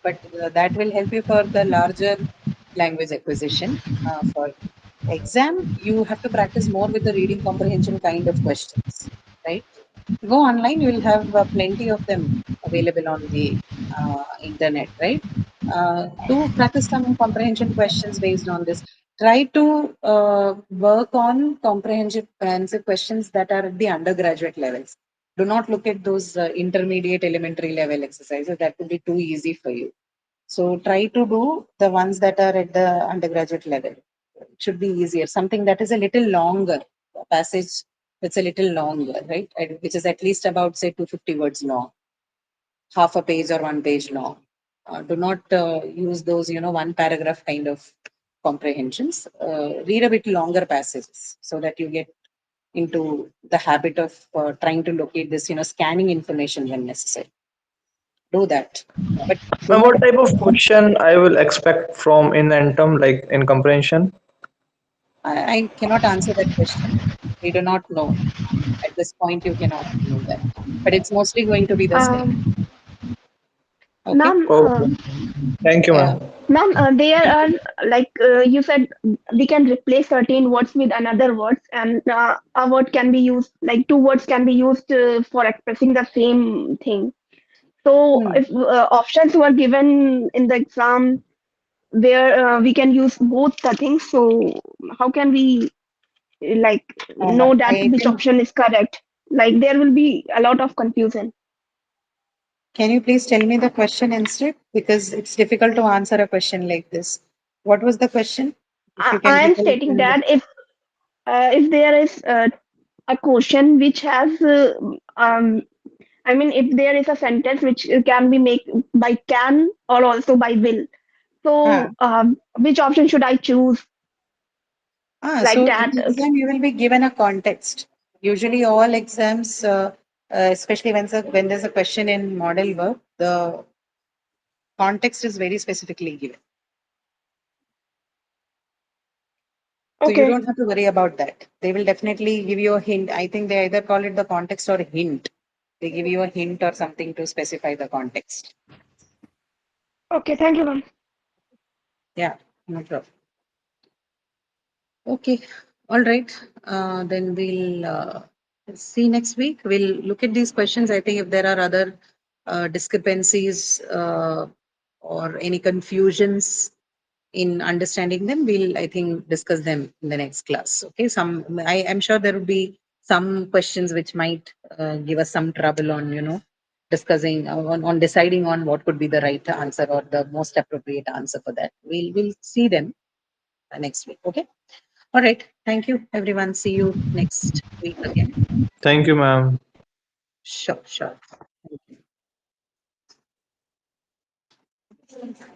A: but that will help you for the larger language acquisition. For exam, you have to practice more with the reading comprehension kind of questions, right? Go online, you will have plenty of them available on the internet, right? Do practice some comprehension questions based on this. Try to work on comprehensive questions that are at the undergraduate levels. Do not look at those intermediate elementary level exercises. That would be too easy for you. So try to do the ones that are at the undergraduate level. It should be easier. Something that is a little longer, a passage that's a little longer, right? Which is at least about, say, 250 words long, half a page or 1 page long. Do not use those, one paragraph kind of comprehensions. Read a bit longer passages so that you get into the habit of trying to locate this, scanning information when necessary. Do that. But do
E: Ma'am,
A: not,
E: what type of question I will expect from in NTEM, like in comprehension?
A: I cannot answer that question. We do not know. At this point, you cannot know that. But it's mostly going to be the same.
B: um,
A: Okay.
B: Ma'am,
E: Okay. Thank you, ma'am.
B: ma'am, there are like you said, we can replace certain words with another words, and a word can be used like two words can be used for expressing the same thing. So
A: Hmm.
B: if options were given in the exam where we can use both the things, so how can we like know that
A: I
B: which
A: think,
B: option is correct? Like there will be a lot of confusion.
A: can you please tell me the question instead? Because it's difficult to answer a question like this. What was the question? If you can
B: I am
A: recall it.
B: stating that if there is a question which has I mean if there is a sentence which can be made by can or also by will,
A: Ah,
B: so which option should I choose like
A: so in
B: that?
A: the exam, you will be given a context. Usually, all exams, especially when there's a question in model work, the context is very specifically given. So you
B: Okay,
A: don't have to worry about that. They will definitely give you a hint. I think they either call it the context or hint. They give you a hint or something to specify the context.
B: okay, thank you, ma'am.
A: Yeah, no problem. Okay, all right. Then we'll see next week. We'll look at these questions. I think if there are other discrepancies or any confusions in understanding them, we'll, I think, discuss them in the next class. Okay, I am sure there will be some questions which might give us some trouble on, discussing on deciding on what could be the right answer or the most appropriate answer for that. We'll see them next week. Okay. All right. Thank you, everyone. See you next week again.
E: Thank you, ma'am.
A: Sure, sure. Thank you.